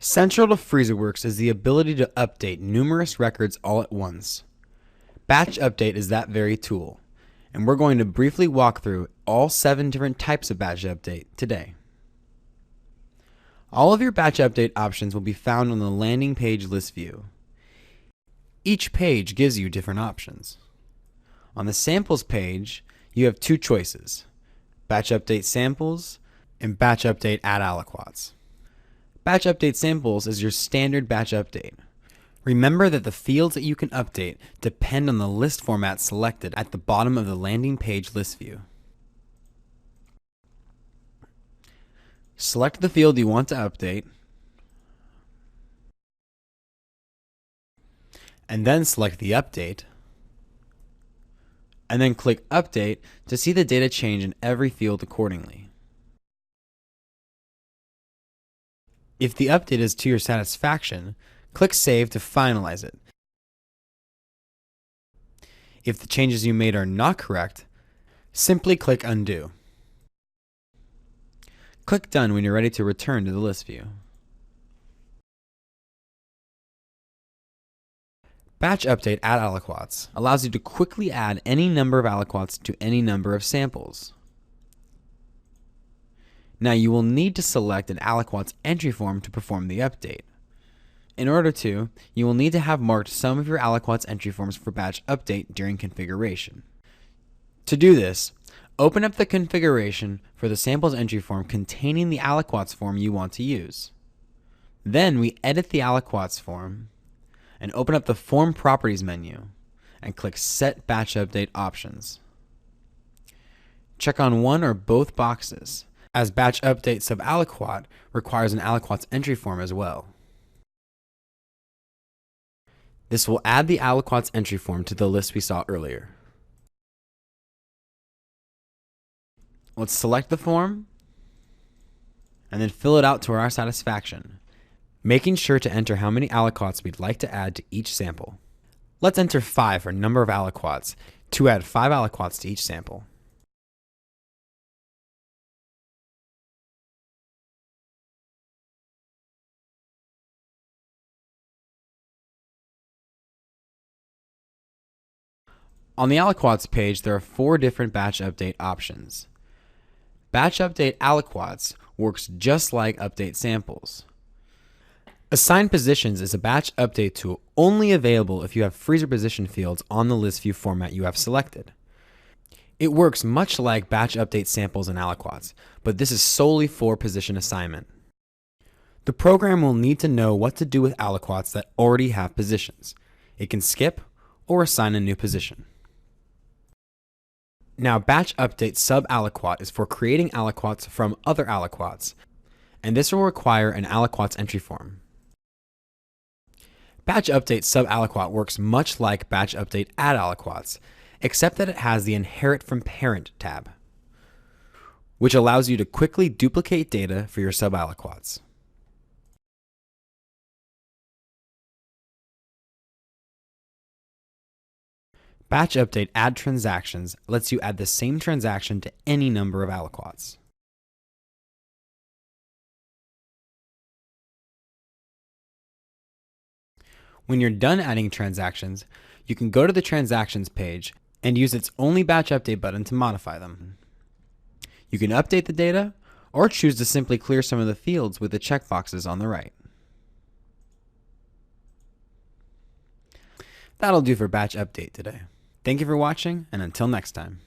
Central to Freezerworks is the ability to update numerous records all at once. Batch Update is that very tool, and we're going to briefly walk through all 7 different types of Batch Update today. All of your Batch Update options will be found on the landing page list view. Each page gives you different options. On the Samples page, you have 2 choices: Batch Update Samples and Batch Update Add Aliquots. Batch Update Samples is your standard batch update. Remember that the fields that you can update depend on the list format selected at the bottom of the landing page list view. Select the field you want to update, and then select the update, and then click Update to see the data change in every field accordingly. If the update is to your satisfaction, click Save to finalize it. If the changes you made are not correct, simply click Undo. Click Done when you're ready to return to the list view. Batch Update Add Aliquots allows you to quickly add any number of aliquots to any number of samples. Now you will need to select an aliquots entry form to perform the update. In order to, you will need to have marked some of your aliquots entry forms for batch update during configuration. To do this, open up the configuration for the samples entry form containing the aliquots form you want to use. Then we edit the aliquots form and open up the Form Properties menu and click Set Batch Update Options. Check on one or both boxes, as Batch Update sub-aliquot requires an aliquots entry form as well. This will add the aliquots entry form to the list we saw earlier. Let's select the form and then fill it out to our satisfaction, making sure to enter how many aliquots we'd like to add to each sample. Let's enter 5 for number of aliquots to add 5 aliquots to each sample. On the aliquots page, there are 4 different batch update options. Batch Update Aliquots works just like Update Samples. Assign Positions is a batch update tool only available if you have freezer position fields on the list view format you have selected. It works much like Batch Update Samples and Aliquots, but this is solely for position assignment. The program will need to know what to do with aliquots that already have positions. It can skip or assign a new position. Now, Batch Update sub-aliquot is for creating aliquots from other aliquots, and this will require an aliquots entry form. Batch Update sub-aliquot works much like Batch Update Add Aliquots, except that it has the Inherit from Parent tab, which allows you to quickly duplicate data for your sub-aliquots. Batch Update Add Transactions lets you add the same transaction to any number of aliquots. When you're done adding transactions, you can go to the Transactions page and use its only Batch Update button to modify them. You can update the data or choose to simply clear some of the fields with the checkboxes on the right. That'll do for Batch Update today. Thank you for watching, and until next time.